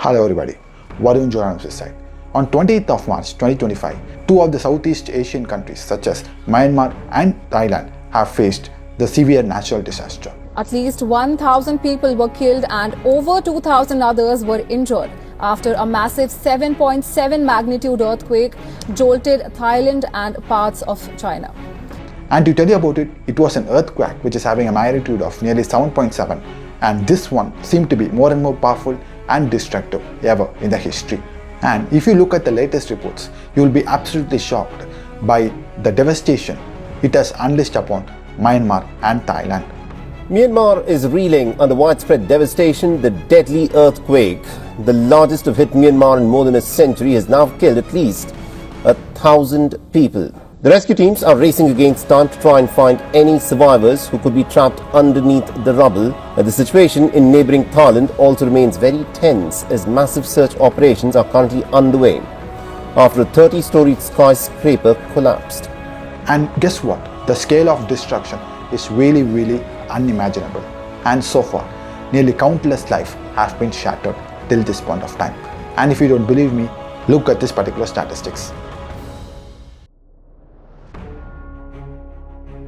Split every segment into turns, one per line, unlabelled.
Hello everybody, Varun Joram this side. On 28th of March 2025, two of the Southeast Asian countries such as Myanmar and Thailand have faced the severe natural disaster.
At least 1,000 people were killed and over 2,000 others were injured after a massive 7.7 magnitude earthquake jolted Thailand and parts of China.
And to tell you about it, it was an earthquake which is having a magnitude of nearly 7.7, and this one seemed to be more and more powerful and destructive ever in the history. And if you look at the latest reports, you will be absolutely shocked by the devastation it has unleashed upon Myanmar and Thailand.
Myanmar is reeling under widespread devastation. The deadly earthquake, the largest to hit Myanmar in more than a century, has now killed at least 1,000 people. The rescue teams are racing against time to try and find any survivors who could be trapped underneath the rubble. The situation in neighbouring Thailand also remains very tense as massive search operations are currently underway after a 30-story skyscraper collapsed.
And guess what? The scale of destruction is really unimaginable. And so far, nearly countless lives have been shattered till this point of time. And if you don't believe me, look at this particular statistics.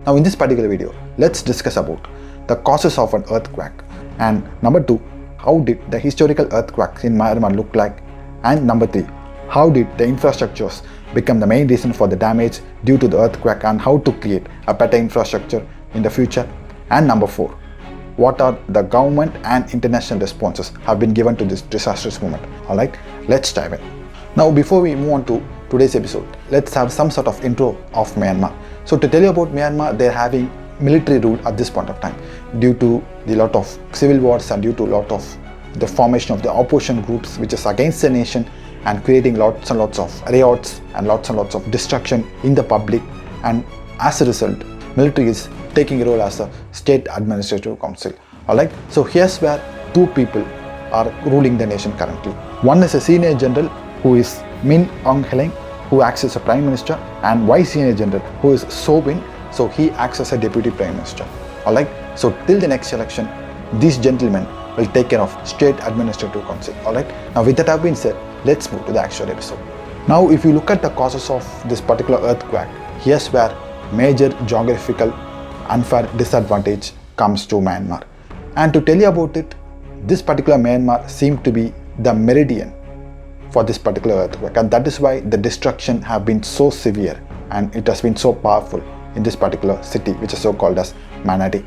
Now in this particular video, let's discuss about the causes of an earthquake, and number 2, how did the historical earthquakes in Myanmar look like, and number 3, how did the infrastructures become the main reason for the damage due to the earthquake and how to create a better infrastructure in the future, and number 4, what are the government and international responses have been given to this disastrous moment. Alright, let's dive in. Now before we move on to today's episode, let's have some sort of intro of Myanmar. So to tell you about Myanmar, they're having military rule at this point of time due to the lot of civil wars and due to a lot of the formation of the opposition groups which is against the nation and creating lots and lots of riots and lots of destruction in the public, and as a result, military is taking a role as a state administrative council. Alright, so here's where two people are ruling the nation currently. One is a senior general who is Min Aung Hlaing, who acts as a prime minister, and vice senior general who is So Win, so he acts as a deputy prime minister. Alright, so till the next election, these gentlemen will take care of state administrative council. Alright, now with that have been said, let's move to the actual episode. Now if you look at the causes of this particular earthquake, here's where major geographical unfair disadvantage comes to Myanmar. And to tell you about it, this particular Myanmar seemed to be the meridian for this particular earthquake, and that is why the destruction have been so severe and it has been so powerful in this particular city which is so called as Manatee.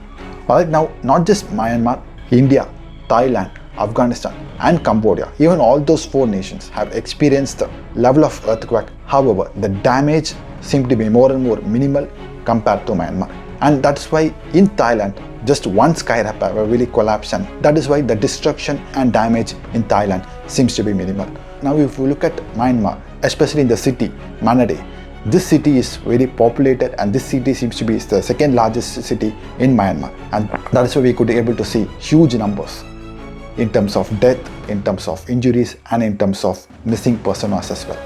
Alright, now not just Myanmar, India, Thailand, Afghanistan and Cambodia, even all those 4 nations have experienced the level of earthquake. However, the damage seemed to be more and more minimal compared to Myanmar, and that's why in Thailand just one skyscraper really collapsed, and that is why the destruction and damage in Thailand seems to be minimal. Now if we look at Myanmar, especially in the city Manatee, this city is very populated and this city seems to be the second largest city in Myanmar, and that is why we could be able to see huge numbers in terms of death, in terms of injuries and in terms of missing persons as well.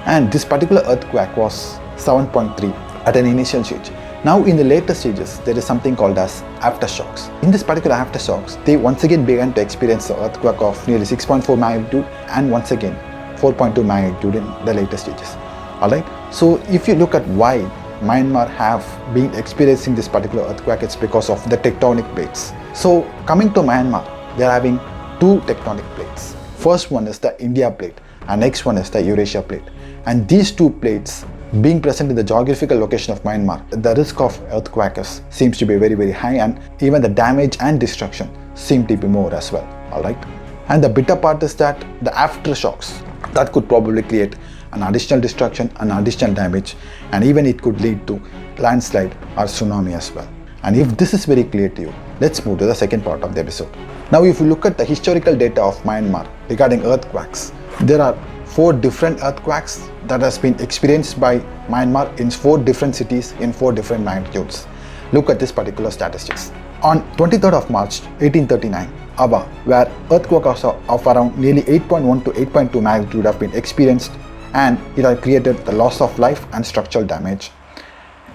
And this particular earthquake was 7.3 at an initial stage. Now in the later stages, there is something called as aftershocks. In this particular aftershocks, they once again began to experience the earthquake of nearly 6.4 magnitude and once again 4.2 magnitude in the later stages. Alright, so if you look at why Myanmar have been experiencing this particular earthquake, it's because of the tectonic plates. So coming to Myanmar, they are having 2 tectonic plates. First one is the India plate and next one is the Eurasia plate. And these 2 plates being present in the geographical location of Myanmar, the risk of earthquakes seems to be very high, and even the damage and destruction seem to be more as well. Alright, and the bitter part is that the aftershocks that could probably create an additional destruction and additional damage, and even it could lead to landslide or tsunami as well. And if this is very clear to you, let's move to the second part of the episode. Now if you look at the historical data of Myanmar regarding earthquakes, there are 4 different earthquakes that has been experienced by Myanmar in 4 different cities in 4 different magnitudes. Look at this particular statistics. On 23rd of March 1839, Ava, where earthquakes of around nearly 8.1 to 8.2 magnitude have been experienced, and it has created the loss of life and structural damage.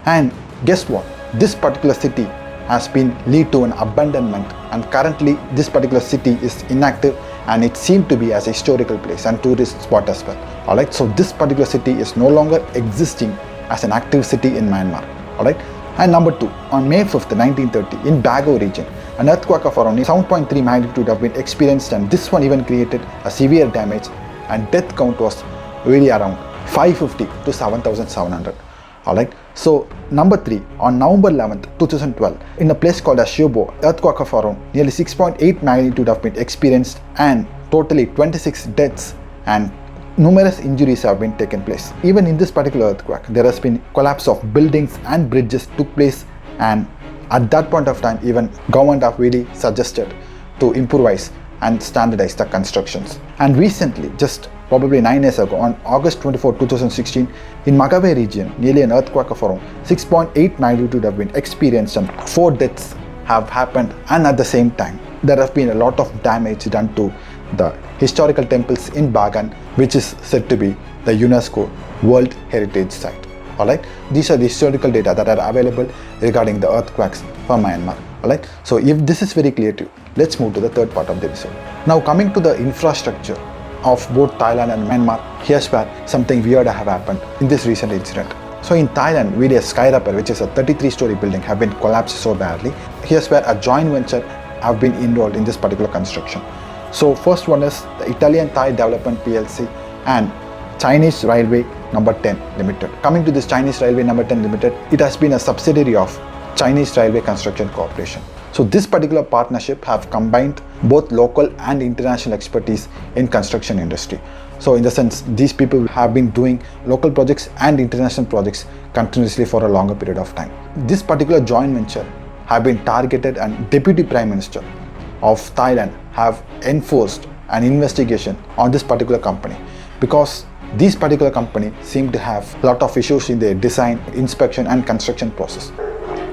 And guess what? This particular city has been lead to an abandonment, and currently this particular city is inactive and it seemed to be as a historical place and tourist spot as well. Alright, so this particular city is no longer existing as an active city in Myanmar. Alright, and number 2, on May 5th, 1930, in Bago region, an earthquake of around 7.3 magnitude have been experienced, and this one even created a severe damage, and death count was really around 550 to 7,700. Alright, so number 3, on November 11th, 2012, in a place called as Shobo, earthquake of around nearly 6.8 magnitude have been experienced, and totally 26 deaths and numerous injuries have been taken place. Even in this particular earthquake, there has been collapse of buildings and bridges took place, and at that point of time, even government have really suggested to improvise and standardize the constructions. And recently, just probably 9 years ago, on August 24, 2016, in Magaway region, nearly an earthquake of around 6.8 magnitude have been experienced, and 4 deaths have happened, and at the same time, there have been a lot of damage done to the historical temples in Bagan, which is said to be the UNESCO World Heritage Site. Alright, these are the historical data that are available regarding the earthquakes for Myanmar. Alright, so if this is very clear to you, let's move to the third part of the episode. Now, coming to the infrastructure of both Thailand and Myanmar, here's where something weird have happened in this recent incident. So in Thailand, VJA skyscraper, which is a 33-story building, have been collapsed so badly. Here's where a joint venture have been involved in this particular construction. So first one is the Italian Thai Development PLC and Chinese Railway Number 10 Limited. Coming to this Chinese Railway Number 10 Limited, it has been a subsidiary of Chinese Railway Construction Corporation. So this particular partnership have combined both local and international expertise in construction industry. So in the sense, these people have been doing local projects and international projects continuously for a longer period of time. This particular joint venture have been targeted, and Deputy Prime Minister of Thailand have enforced an investigation on this particular company, because these particular company seem to have a lot of issues in their design, inspection and construction process.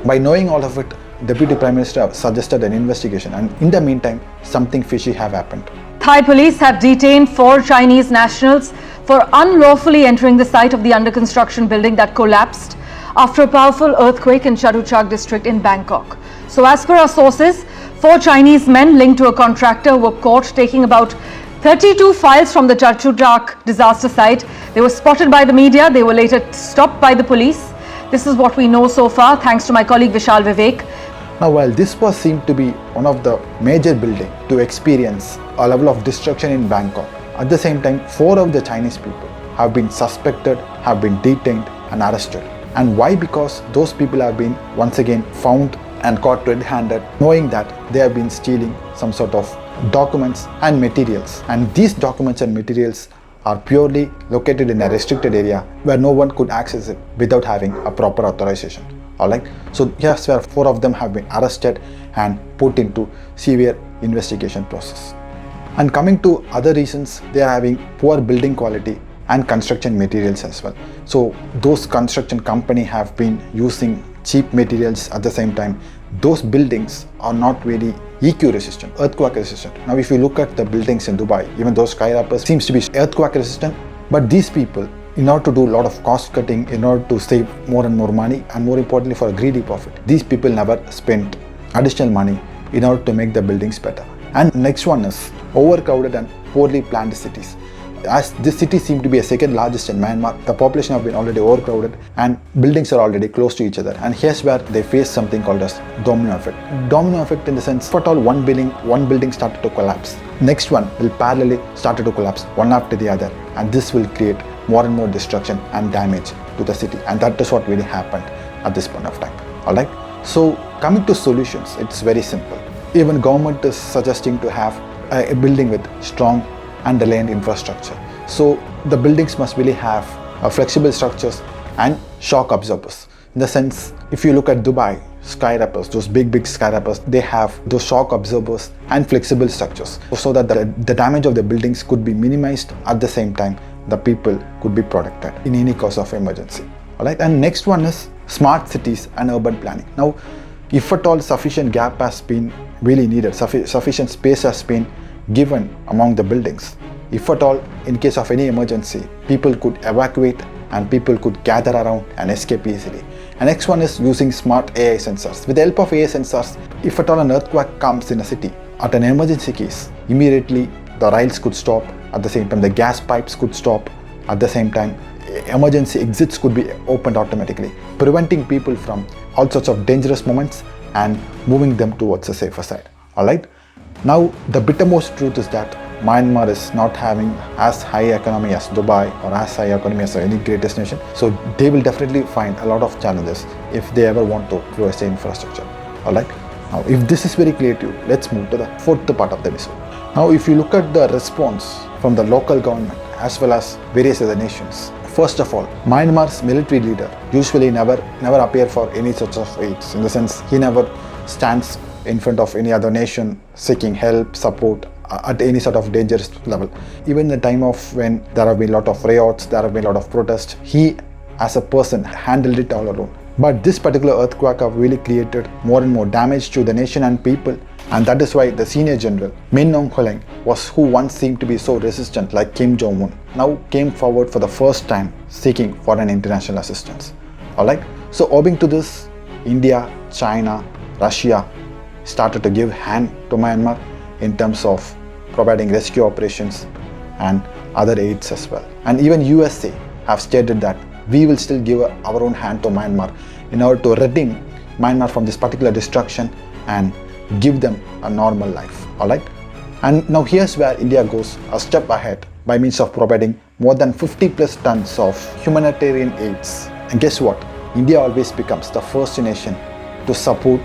By knowing all of it, Deputy Prime Minister suggested an investigation, and in the meantime, something fishy have happened.
Thai police have detained 4 Chinese nationals for unlawfully entering the site of the under construction building that collapsed after a powerful earthquake in Charuchak district in Bangkok. So as per our sources, 4 Chinese men linked to a contractor were caught taking about 32 files from the Charuchak disaster site. They were spotted by the media. They were later stopped by the police. This is what we know so far, thanks to my colleague Vishal Vivek.
Now, while this was seemed to be one of the major buildings to experience a level of destruction in Bangkok, at the same time, 4 of the Chinese people have been suspected, have been detained and arrested. And why? Because those people have been once again found and caught red-handed, knowing that they have been stealing some sort of documents and materials. And these documents and materials are purely located in a restricted area where no one could access it without having a proper authorization. Alright, so here's where 4 of them have been arrested and put into severe investigation process. And coming to other reasons, they are having poor building quality and construction materials as well. So those construction company have been using cheap materials. At the same time, those buildings are not very EQ resistant, earthquake resistant. Now if you look at the buildings in Dubai, even those skyscrapers seems to be earthquake resistant, but these people, in order to do a lot of cost cutting, in order to save more and more money, and more importantly for a greedy profit, these people never spent additional money in order to make the buildings better. And next one is overcrowded and poorly planned cities. As this city seems to be a second largest in Myanmar, the population have been already overcrowded and buildings are already close to each other. And here's where they face something called as domino effect. Domino effect in the sense, if at all one building started to collapse, next one will parallelly started to collapse one after the other, and this will create more and more destruction and damage to the city. And that is what really happened at this point of time. Alright, so coming to solutions, it's very simple. Even government is suggesting to have a building with strong and reliant infrastructure. So the buildings must really have flexible structures and shock absorbers. In the sense, if you look at Dubai skyscrapers, those big skyscrapers, they have those shock absorbers and flexible structures so that the damage of the buildings could be minimized. At the same time, the people could be protected in any cause of emergency. Alright, and next one is smart cities and urban planning. Now, if at all sufficient gap has been really needed, sufficient space has been given among the buildings, if at all in case of any emergency, people could evacuate and people could gather around and escape easily. And next one is using smart AI sensors. With the help of AI sensors, if at all an earthquake comes in a city, at an emergency case, immediately the rails could stop, at the same time the gas pipes could stop, at the same time emergency exits could be opened automatically, preventing people from all sorts of dangerous moments and moving them towards a safer side. Alright, now the bittermost truth is that Myanmar is not having as high economy as Dubai or as high economy as any great destination, so they will definitely find a lot of challenges if they ever want to grow as an infrastructure. Alright, now if this is very clear to you, let's move to the fourth part of the episode. Now if you look at the response from the local government as well as various other nations, first of all, Myanmar's military leader usually never appear for any sorts of aids, in the sense he never stands in front of any other nation seeking help, support at any sort of dangerous level. Even in the time of when there have been a lot of riots, there have been a lot of protests, he as a person handled it all alone. But this particular earthquake have really created more and more damage to the nation and people, and that is why the senior general Min Aung Hlaing was, who once seemed to be so resistant like Kim Jong-un, now came forward for the first time seeking for an international assistance. Alright, so owing to this, India, China, Russia started to give hand to Myanmar in terms of providing rescue operations and other aids as well. And even USA have stated that we will still give our own hand to Myanmar in order to redeem Myanmar from this particular destruction and give them a normal life. Alright, and now here's where India goes a step ahead by means of providing more than 50 plus tons of humanitarian aids. And guess what? India always becomes the first nation to support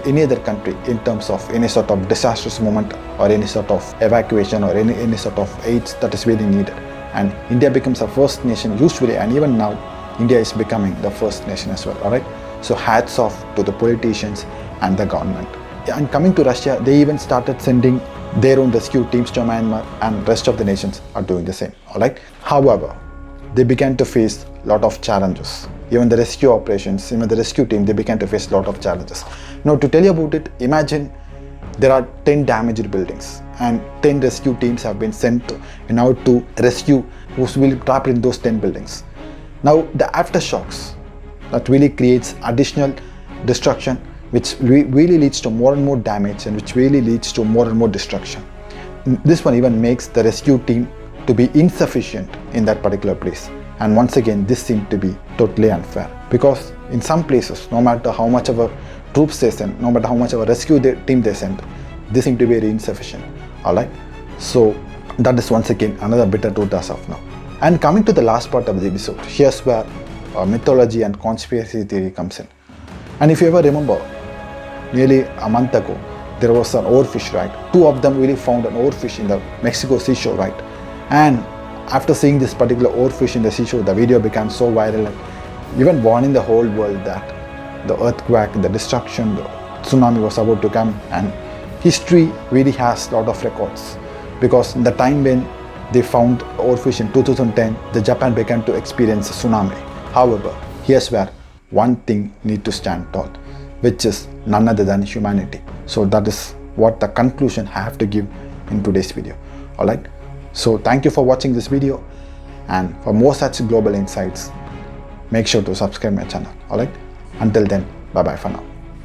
any other country in terms of any sort of disastrous moment or any sort of evacuation or any sort of aids that is really needed. And India becomes the first nation usually, and even now India is becoming the first nation as well. Alright, so hats off to the politicians and the government. And coming to Russia, they even started sending their own rescue teams to Myanmar, and rest of the nations are doing the same. Alright, however, they began to face a lot of challenges. Even the rescue operations, even the rescue team, they began to face a lot of challenges. Now to tell you about it, imagine there are 10 damaged buildings and 10 rescue teams have been sent in order to rescue those will be trapped in those 10 buildings. Now the aftershocks, that really creates additional destruction, which really leads to more and more damage and which really leads to more and more destruction. This one even makes the rescue team to be insufficient in that particular place. And once again, this seemed to be totally unfair, because in some places, no matter how much of a troops they send, no matter how much of a rescue team they send, this seemed to be very insufficient. Alright, so that is once again another bitter truth as of now. And coming to the last part of the episode, here's where mythology and conspiracy theory comes in. And if you ever remember, nearly a month ago, there was an oarfish, right? Two of them really found an oarfish in the Mexico seashore, right? And after seeing this particular oarfish in the seashore, the video became so viral and even warning the whole world that the earthquake, the destruction, the tsunami was about to come. And history really has a lot of records, because in the time when they found oarfish in 2010, the Japan began to experience a tsunami. However, here's where one thing needs to stand tall, which is none other than humanity. So that is what the conclusion I have to give in today's video. Alright, so thank you for watching this video, and for more such global insights, make sure to subscribe my channel. Alright, until then, bye bye for now.